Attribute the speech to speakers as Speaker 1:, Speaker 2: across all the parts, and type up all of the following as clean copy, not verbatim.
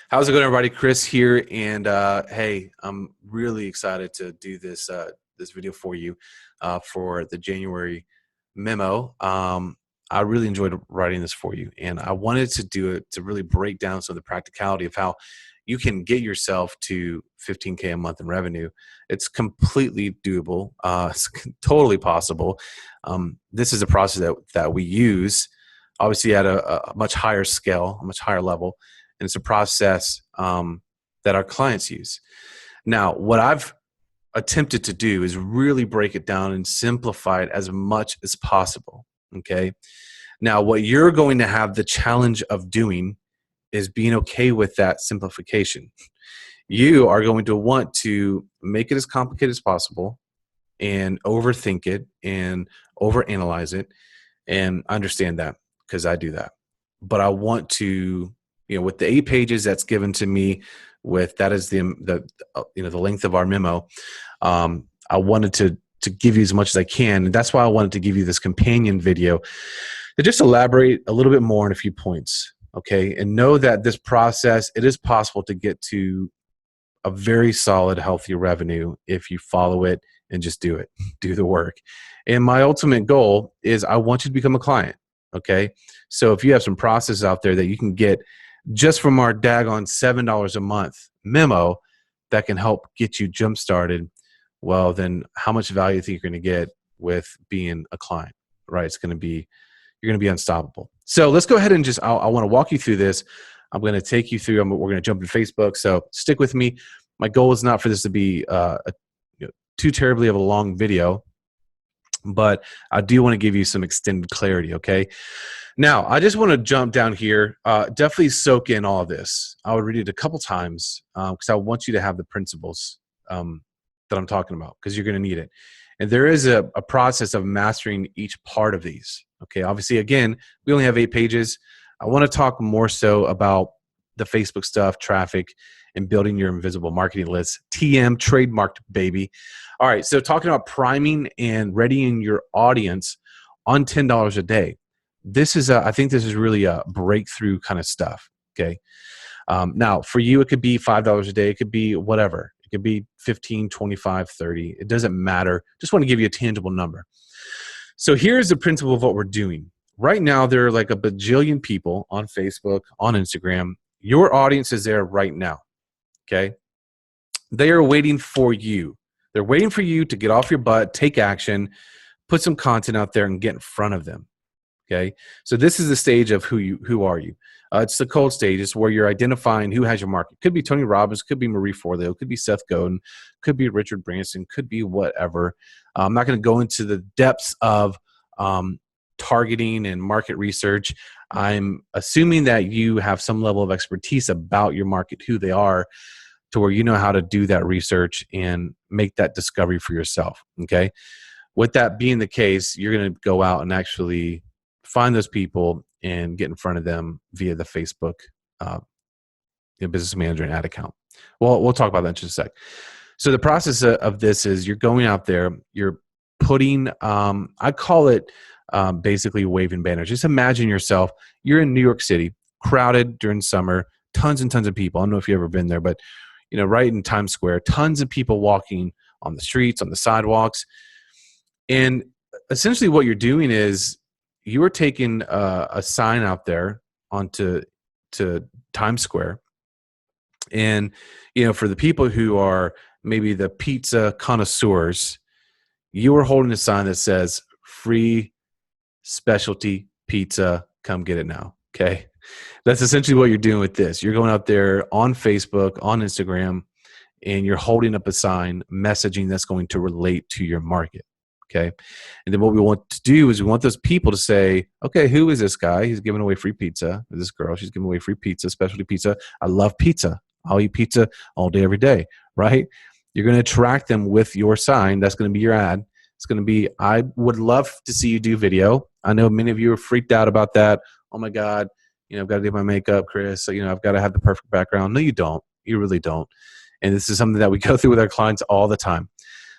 Speaker 1: How's it going, everybody? Chris here, and hey, I'm really excited to do this video for you for the January memo. I really enjoyed writing this for you, and I wanted to do it to really break down some of the practicality of how you can get yourself to 15K a month in revenue. It's completely doable. It's totally possible. This is a process that we use, obviously at a much higher scale, a much higher level. And it's a process that our clients use. Now, what I've attempted to do is really break it down and simplify it as much as possible, okay? Now, what you're going to have the challenge of doing is being okay with that simplification. You are going to want to make it as complicated as possible and overthink it and overanalyze it, and understand that because I do that. But I want to, with the 8 pages that's given to me, with that is the length of our memo. I wanted to give you as much as I can, and that's why I wanted to give you this companion video to just elaborate a little bit more on a few points, okay? And know that this process, it is possible to get to a very solid, healthy revenue if you follow it and just do it, do the work. And my ultimate goal is I want you to become a client, okay? So if you have some processes out there that you can get just from our daggone $7 a month memo that can help get you jump started, well, then how much value do you think you're going to get with being a client, right? You're going to be unstoppable. So let's go ahead and I want to walk you through this. I'm going to take you through, we're going to jump to Facebook. So stick with me. My goal is not for this to be too terribly of a long video, but I do want to give you some extended clarity, okay? Now, I just want to jump down here. Definitely soak in all of this. I would read it a couple times because I want you to have the principles that I'm talking about, because you're going to need it. And there is a process of mastering each part of these. Okay, obviously, again, we only have 8 pages. I want to talk more so about the Facebook stuff, traffic, and building your invisible marketing list. TM, trademarked, baby. All right, so talking about priming and readying your audience on $10 a day. This is, I think this is really a breakthrough kind of stuff, okay? Now, for you, it could be $5 a day. It could be whatever. It could be 15, 25, 30. It doesn't matter. Just want to give you a tangible number. So here's the principle of what we're doing. Right now, there are like a bajillion people on Facebook, on Instagram. Your audience is there right now, okay? They are waiting for you. They're waiting for you to get off your butt, take action, put some content out there, and get in front of them. Okay, so this is the stage of who are you? It's the cold stage. It's where you're identifying who has your market. Could be Tony Robbins, could be Marie Forleo, could be Seth Godin, could be Richard Branson, could be whatever. I'm not going to go into the depths of targeting and market research. I'm assuming that you have some level of expertise about your market, who they are, to where you know how to do that research and make that discovery for yourself. Okay, with that being the case, you're going to go out and actually find those people and get in front of them via the Facebook business manager and ad account. Well, we'll talk about that in just a sec. So the process of this is you're going out there, you're putting, I call it basically waving banners. Just imagine yourself, you're in New York City, crowded during summer, tons and tons of people. I don't know if you've ever been there, but right in Times Square, tons of people walking on the streets, on the sidewalks. And essentially what you're doing is you are taking a sign out there onto Times Square. And, for the people who are maybe the pizza connoisseurs, you are holding a sign that says free specialty pizza, come get it now. Okay. That's essentially what you're doing with this. You're going out there on Facebook, on Instagram, and you're holding up a sign, messaging that's going to relate to your market. Okay. And then what we want to do is we want those people to say, okay, who is this guy? He's giving away free pizza. This girl, she's giving away free pizza, specialty pizza. I love pizza. I'll eat pizza all day, every day, right? You're going to attract them with your sign. That's going to be your ad. It's going to be, I would love to see you do video. I know many of you are freaked out about that. Oh my God, I've got to do my makeup, Chris. So, I've got to have the perfect background. No, you don't. You really don't. And this is something that we go through with our clients all the time.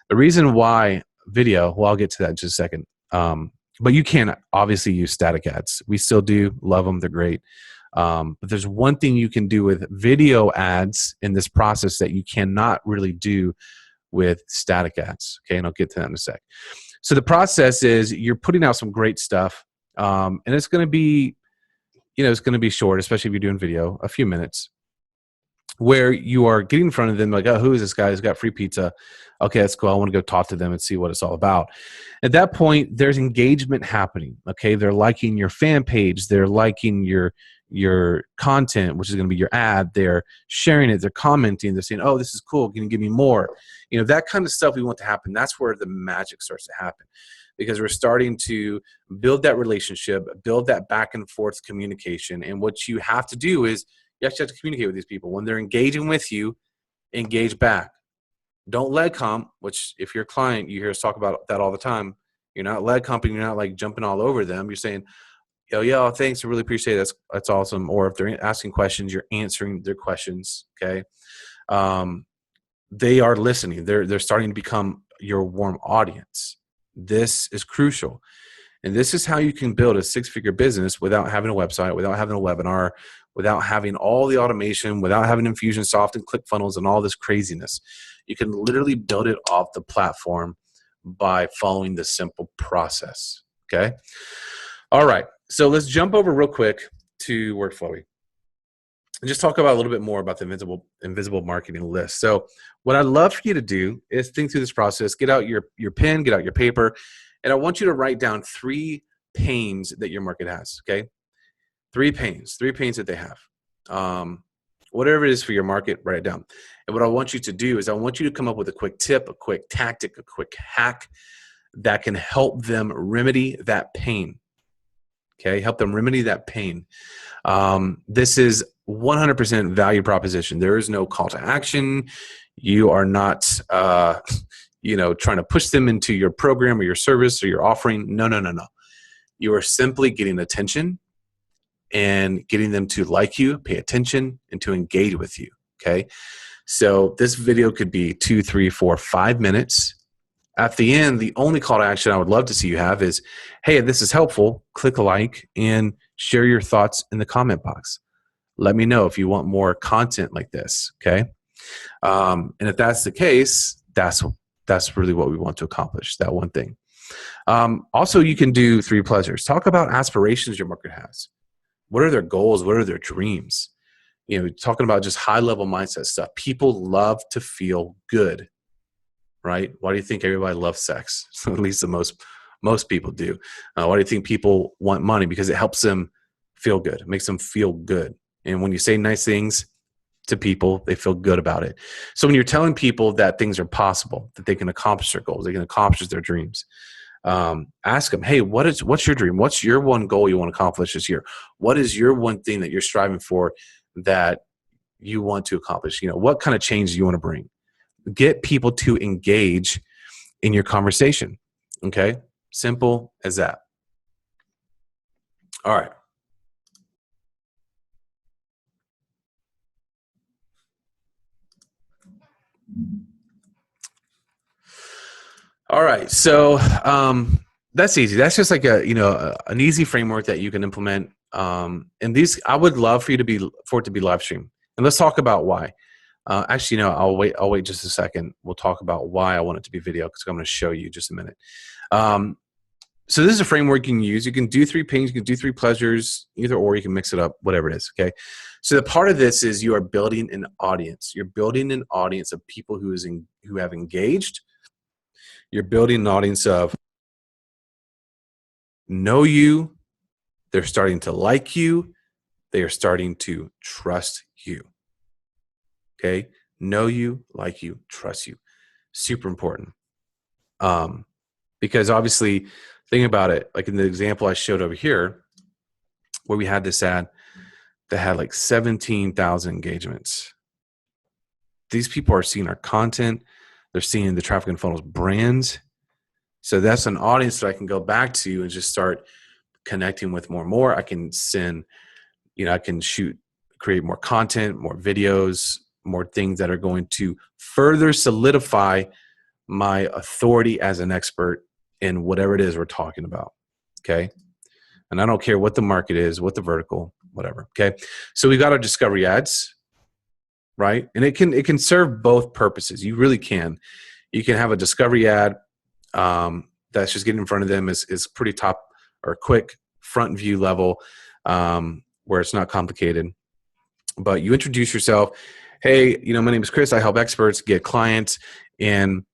Speaker 1: The reason why video, well, I'll get to that in just a second. But you can obviously use static ads. We still do love them. They're great. But there's one thing you can do with video ads in this process that you cannot really do with static ads. Okay, and I'll get to that in a sec. So the process is you're putting out some great stuff, and it's going to be, it's going to be short, especially if you're doing video, a few minutes, where you are getting in front of them like, oh, who is this guy who's got free pizza? Okay, that's cool. I want to go talk to them and see what it's all about. At that point, there's engagement happening. Okay, they're liking your fan page. They're liking your content, which is going to be your ad. They're sharing it. They're commenting. They're saying, oh, this is cool. Can you give me more? That kind of stuff we want to happen. That's where the magic starts to happen, because we're starting to build that relationship, build that back and forth communication. And what you have to do is you actually have to communicate with these people. When they're engaging with you, engage back. Don't lead comp, which if you're a client, you hear us talk about that all the time. You're not lead comping. You're not like jumping all over them. You're saying, yo, yeah, thanks. I really appreciate it. That's awesome. Or if they're asking questions, you're answering their questions. Okay. They are listening. They're starting to become your warm audience. This is crucial. And this is how you can build a 6-figure business without having a website, without having a webinar, without having all the automation, without having Infusionsoft and ClickFunnels and all this craziness. You can literally build it off the platform by following the simple process. Okay. All right. So let's jump over real quick to Workflowy and just talk about a little bit more about the invisible marketing list. So what I'd love for you to do is think through this process, get out your pen, get out your paper, and I want you to write down 3 pains that your market has, okay? 3 pains that they have. Whatever it is for your market, write it down. And what I want you to do is I want you to come up with a quick tip, a quick tactic, a quick hack that can help them remedy that pain, okay? Help them remedy that pain. This is 100% value proposition. There is no call to action. You are not trying to push them into your program or your service or your offering. No. You are simply getting attention and getting them to like you, pay attention, and to engage with you, okay? So this video could be 2, 3, 4, 5 minutes. At the end, the only call to action I would love to see you have is, hey, if this is helpful, click a like and share your thoughts in the comment box. Let me know if you want more content like this, okay? And if that's the case, that's really what we want to accomplish, that one thing. Also, you can do 3 pleasures. Talk about aspirations your market has. What are their goals? What are their dreams? Talking about just high-level mindset stuff. People love to feel good, right? Why do you think everybody loves sex? At least the most people do. Why do you think people want money? Because it helps them feel good. It makes them feel good. And when you say nice things to people, they feel good about it. So when you're telling people that things are possible, that they can accomplish their goals, they can accomplish their dreams, ask them, hey, what's your dream? What's your one goal you want to accomplish this year? What is your one thing that you're striving for that you want to accomplish? What kind of change do you want to bring? Get people to engage in your conversation. Okay. Simple as that. All right. All right. So that's easy. That's just like an easy framework that you can implement. And these, I would love for it to be live streamed. And let's talk about why. Actually, no, I'll wait just a second. We'll talk about why I want it to be video, because I'm going to show you just a minute. So this is a framework you can use. You can do 3 pains, you can do 3 pleasures, either or. You can mix it up, whatever it is. Okay. So the part of this is you are building an audience. You're building an audience of people who have engaged. You're building an audience of know you. They're starting to like you. They are starting to trust you. Okay. Know you, like you, trust you. Super important. Because obviously, think about it, like in the example I showed over here, where we had this ad that had like 17,000 engagements. These people are seeing our content. They're seeing the Traffic and Funnels brands. So that's an audience that I can go back to and just start connecting with more and more. I can send, I can create more content, more videos, more things that are going to further solidify my authority as an expert in whatever it is we're talking about. Okay. And I don't care what the market is, what the vertical, whatever. Okay. So we got our discovery ads, right? And it can serve both purposes. You really can. You can have a discovery ad that's just getting in front of them is pretty top or quick front view level, where it's not complicated. But you introduce yourself. Hey, my name is Chris. I help experts get clients. And,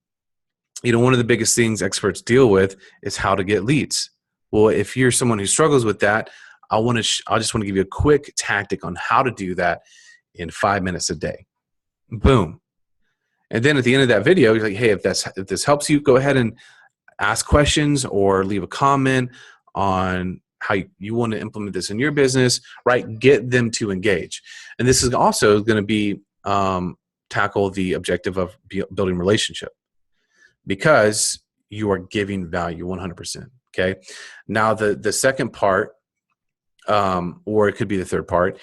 Speaker 1: one of the biggest things experts deal with is how to get leads. Well, if you're someone who struggles with that, I just want to give you a quick tactic on how to do that in 5 minutes a day. Boom. And then at the end of that video, you're like, hey, if this helps you, go ahead and ask questions or leave a comment on how you want to implement this in your business, right? Get them to engage. And this is also going to be tackle the objective of building relationship, because you are giving value 100%. Okay. Now the second part, or it could be the third part,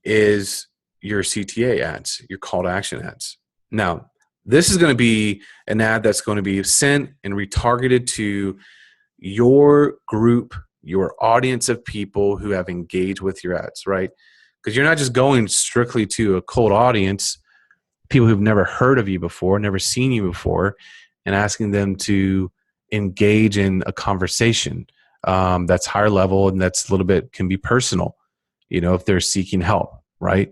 Speaker 1: is your CTA ads, your call to action ads. Now, this is going to be an ad that's going to be sent and retargeted to your group, your audience of people who have engaged with your ads, right? Because you're not just going strictly to a cold audience, people who've never heard of you before, never seen you before, and asking them to engage in a conversation that's higher level and that's a little bit can be personal, if they're seeking help, right?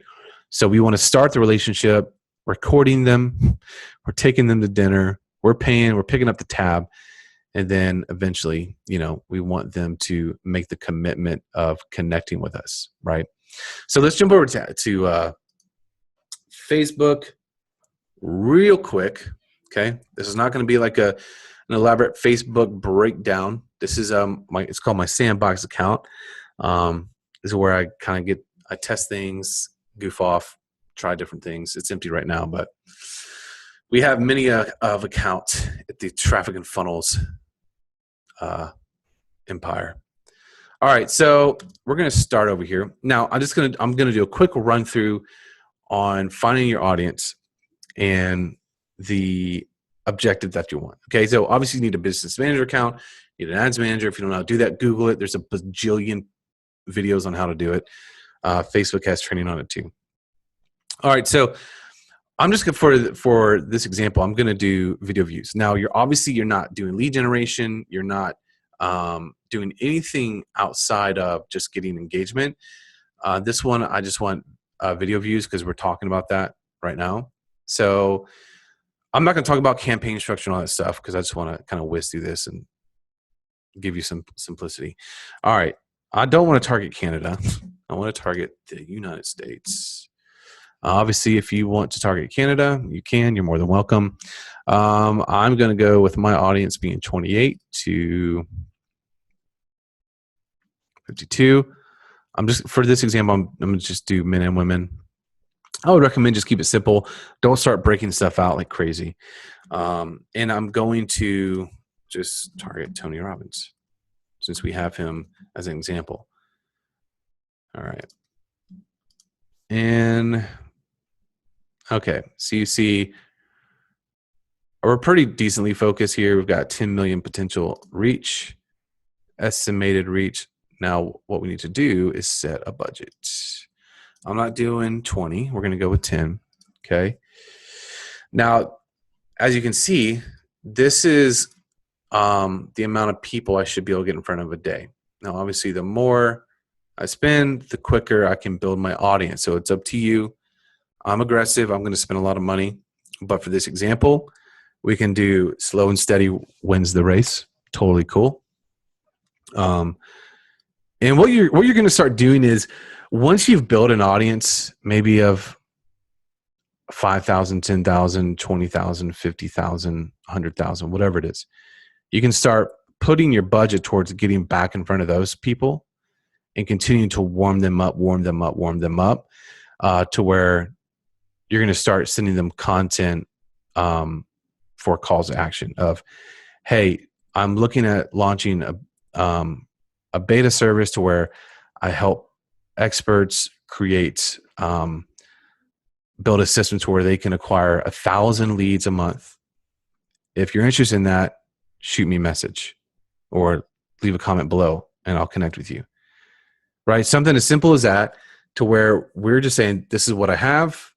Speaker 1: So we want to start the relationship, recording them, we're taking them to dinner, we're picking up the tab, and then eventually, we want them to make the commitment of connecting with us, right? So let's jump over to Facebook real quick. Okay, this is not going to be like an elaborate Facebook breakdown. This is it's called my sandbox account. This is where I test things, goof off, try different things. It's empty right now, but we have many of accounts at the Traffic and Funnels empire. All right, so we're going to start over here. Now, I'm going to do a quick run through on finding your audience and the objective that you want. Okay, so obviously you need a business manager account, you need an ads manager. If you don't know how to do that, Google it. There's a bajillion videos on how to do it. Facebook has training on it too. All right, so I'm just for this example, I'm going to do video views. Now, you're not doing lead generation. You're not doing anything outside of just getting engagement. This one, I just want video views because we're talking about that right now. So I'm not going to talk about campaign structure and all that stuff because I just want to kind of whiz through this and give you some simplicity. All right. I don't want to target Canada. I want to target the United States. Obviously, if you want to target Canada, you can. You're more than welcome. I'm going to go with my audience being 28 to 52. For this example, I'm going to just do men and women. I would recommend just keep it simple. Don't start breaking stuff out like crazy. And I'm going to just target Tony Robbins since we have him as an example. All right. And okay, so you see we're pretty decently focused here. We've got 10 million potential reach, estimated reach. Now, what we need to do is set a budget. I'm not doing 20. We're going to go with 10. Okay. Now, as you can see, this is the amount of people I should be able to get in front of a day. Now, obviously, the more I spend, the quicker I can build my audience. So it's up to you. I'm aggressive. I'm going to spend a lot of money. But for this example, we can do slow and steady wins the race. Totally cool. And what you're going to start doing is once you've built an audience, maybe of 5,000, 10,000, 20,000, 50,000, 100,000, whatever it is, you can start putting your budget towards getting back in front of those people and continuing to warm them up to where you're going to start sending them content for calls to action of, hey, I'm looking at launching a beta service to where I help experts create, build a system to where they can acquire 1,000 leads a month. If you're interested in that, shoot me a message or leave a comment below and I'll connect with you. Right? Something as simple as that. to where we're just saying, this is what I have.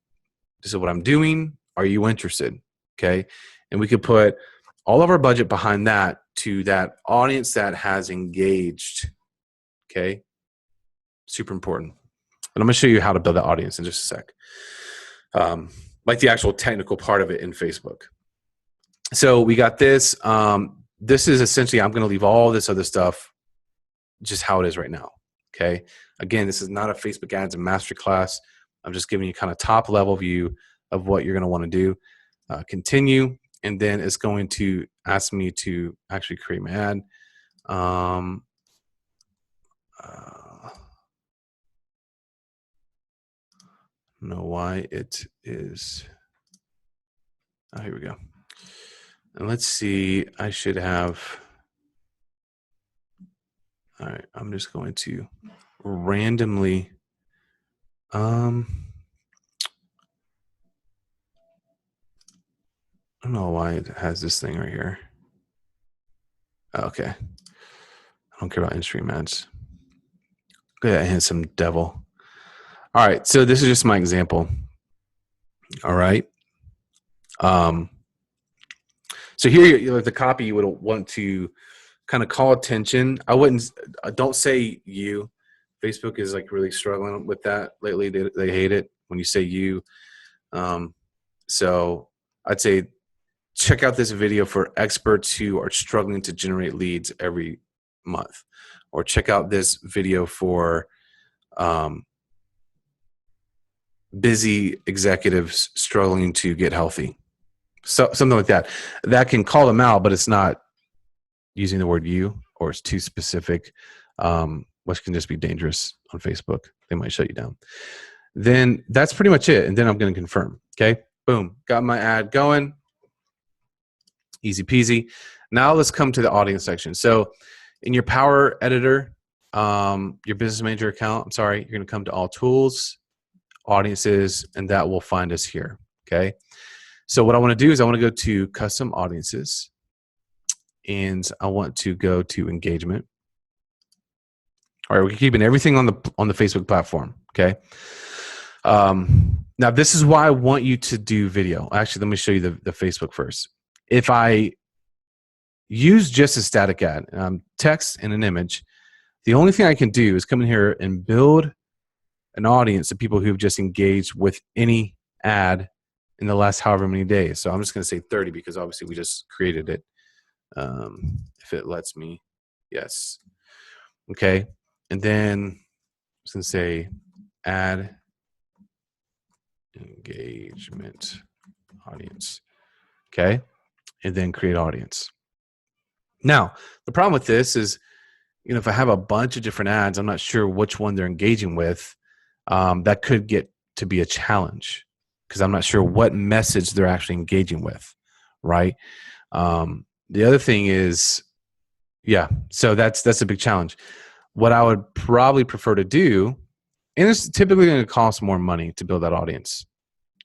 Speaker 1: This is what I'm doing. Are you interested? Okay. And we could put all of our budget behind that to that audience that has engaged. Okay. Super important. And I'm going to show you how to build that audience in just a sec. Like the actual technical part of it in Facebook. So we got this. This is essentially, I'm going to leave all this other stuff just how it is right now. Okay. Again, this is not a Facebook ads and masterclass. I'm just giving you kind of top level view of what you're going to want to do. Continue. And then it's going to ask me to actually create my ad. I don't know why it is. Oh, here we go. And let's see, I should have, all right, I'm just going to randomly, I don't know why it has this thing right here. Okay. I don't care about in-stream ads. Go ahead and hit some devil. All right, so this is just my example. All right. So here, the copy you would want to kind of call attention. I wouldn't, don't say you. Facebook is like really struggling with that lately. They hate it when you say you. So I'd say check out this video for experts who are struggling to generate leads every month, or check out this video for busy executives struggling to get healthy. So something like that. That can call them out, but it's not using the word you, or it's too specific, which can just be dangerous on Facebook. They might shut you down. Then that's pretty much it. And then I'm going to confirm. Okay. Boom. Got my ad going. Easy peasy. Now let's come to the audience section. So in your Power Editor, your Business Manager account, I'm sorry, you're going to come to All Tools, Audiences, and that will find us here. Okay. So what I want to do is I want to go to Custom Audiences, and I want to go to Engagement. All right, we're keeping everything on the Facebook platform. Okay. Now this is why I want you to do video. Actually, let me show you the Facebook first. If I use just a static ad, text and an image, the only thing I can do is come in here and build an audience of people who've just engaged with any ad in the last however many days. So I'm just going to say 30 because obviously we just created it. If it lets me, yes. Okay. And then I'm just going to say add engagement audience. Okay. And then create audience. Now, the problem with this is, if I have a bunch of different ads, I'm not sure which one they're engaging with. That could get to be a challenge because I'm not sure what message they're actually engaging with, right? The other thing is, yeah, so that's a big challenge. What I would probably prefer to do, and it's typically going to cost more money to build that audience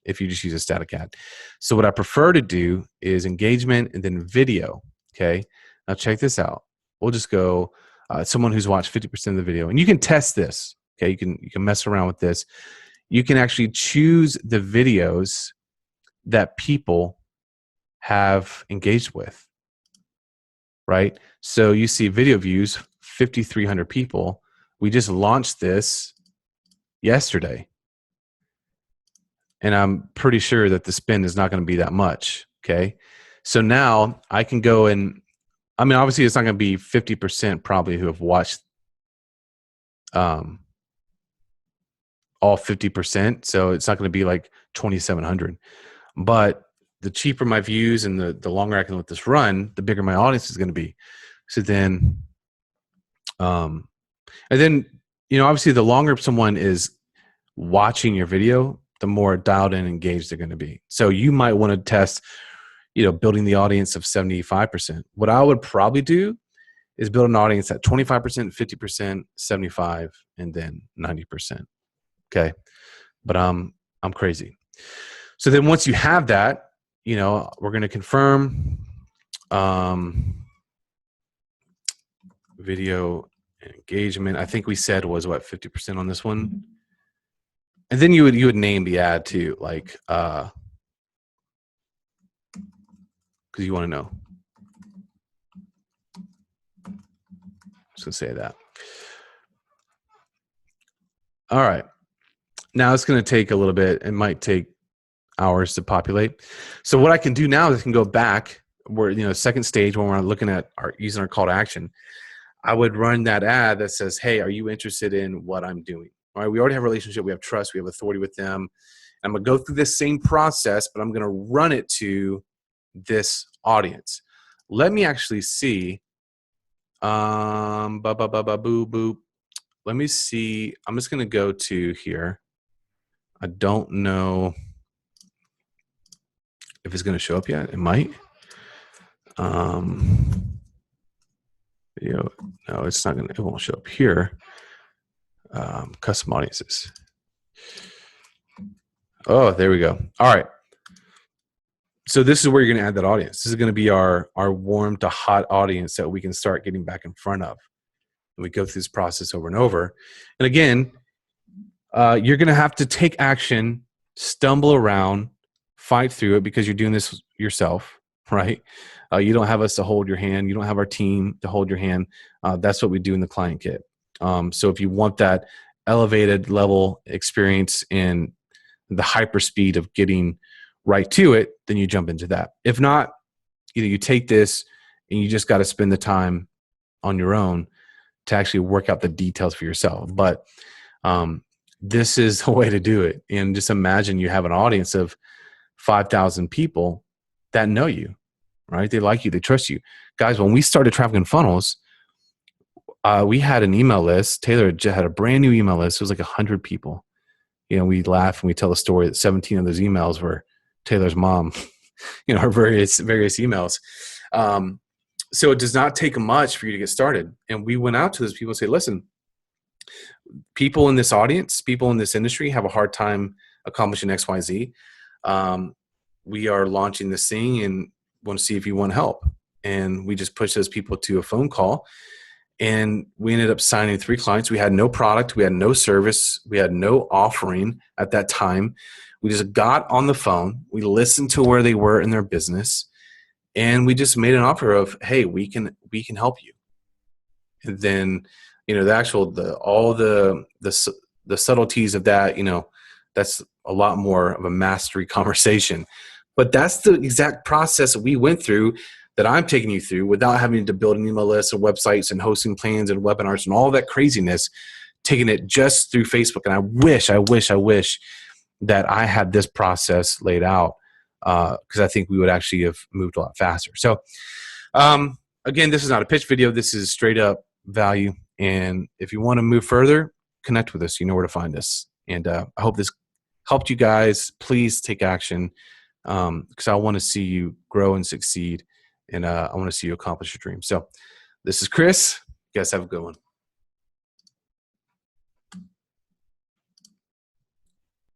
Speaker 1: if you just use a static ad. So what I prefer to do is engagement and then video, okay? Now check this out. We'll just go someone who's watched 50% of the video, and you can test this, okay? You can mess around with this. You can actually choose the videos that people have engaged with, right? So you see video views, 5,300 people. We just launched this yesterday. And I'm pretty sure that the spend is not going to be that much, okay? So now I can go and, obviously it's not going to be 50% probably who have watched all 50%. So it's not going to be like 2,700. But the cheaper my views and the longer I can let this run, the bigger my audience is going to be. So then, and then, obviously the longer someone is watching your video, the more dialed in and engaged they're going to be. So you might want to test, building the audience of 75%. What I would probably do is build an audience at 25%, 50%, 75%, and then 90%. Okay. But I'm crazy. So then once you have that, we're going to confirm video engagement. I think we said was what, 50% on this one? And then you would name the ad too, like because you want to know. Just gonna say that. All right. Now it's gonna take a little bit. It might take hours to populate. So what I can do now is I can go back where, second stage when we're looking at using our call to action. I would run that ad that says, hey, are you interested in what I'm doing? All right. We already have a relationship. We have trust. We have authority with them. I'm going to go through this same process, but I'm going to run it to this audience. Let me actually see. Boo, boo. Let me see. I'm just going to go to here. I don't know if it's going to show up yet. It might. Video. No, it's not going to. It won't show up here. Custom audiences. Oh, there we go. All right. So this is where you're going to add that audience. This is going to be our warm to hot audience that we can start getting back in front of. And we go through this process over and over. And again, you're going to have to take action, stumble around, fight through it because you're doing this yourself, right? You don't have us to hold your hand. You don't have our team to hold your hand. That's what we do in the client kit. So if you want that elevated level experience and the hyper speed of getting right to it, then you jump into that. If not, either you take this and you just got to spend the time on your own to actually work out the details for yourself. But this is the way to do it. And just imagine you have an audience of 5,000 people that know you, right? They like you, they trust you. Guys, when we started Traffic and Funnels, we had an email list. Taylor had a brand new email list. It was like 100 people. We laugh and we tell the story that 17 of those emails were Taylor's mom, her various emails. So it does not take much for you to get started. And we went out to those people and say, listen, people in this audience, people in this industry have a hard time accomplishing X, Y, Z. We are launching this thing and want to see if you want help. And we just pushed those people to a phone call. And we ended up signing 3 clients. We had no product. We had no service. We had no offering at that time. We just got on the phone. We listened to where they were in their business. And we just made an offer of, hey, we can help you. And then, all the subtleties of that, that's a lot more of a mastery conversation. But that's the exact process we went through that I'm taking you through without having to build an email list and websites and hosting plans and webinars and all that craziness, taking it just through Facebook. And I wish that I had this process laid out because I think we would actually have moved a lot faster. So again, this is not a pitch video. This is straight up value. And if you want to move further, connect with us. You know where to find us. And I hope this helped you guys. Please take action because I want to see you grow and succeed. And I want to see you accomplish your dreams. So this is Chris. You guys have a good one.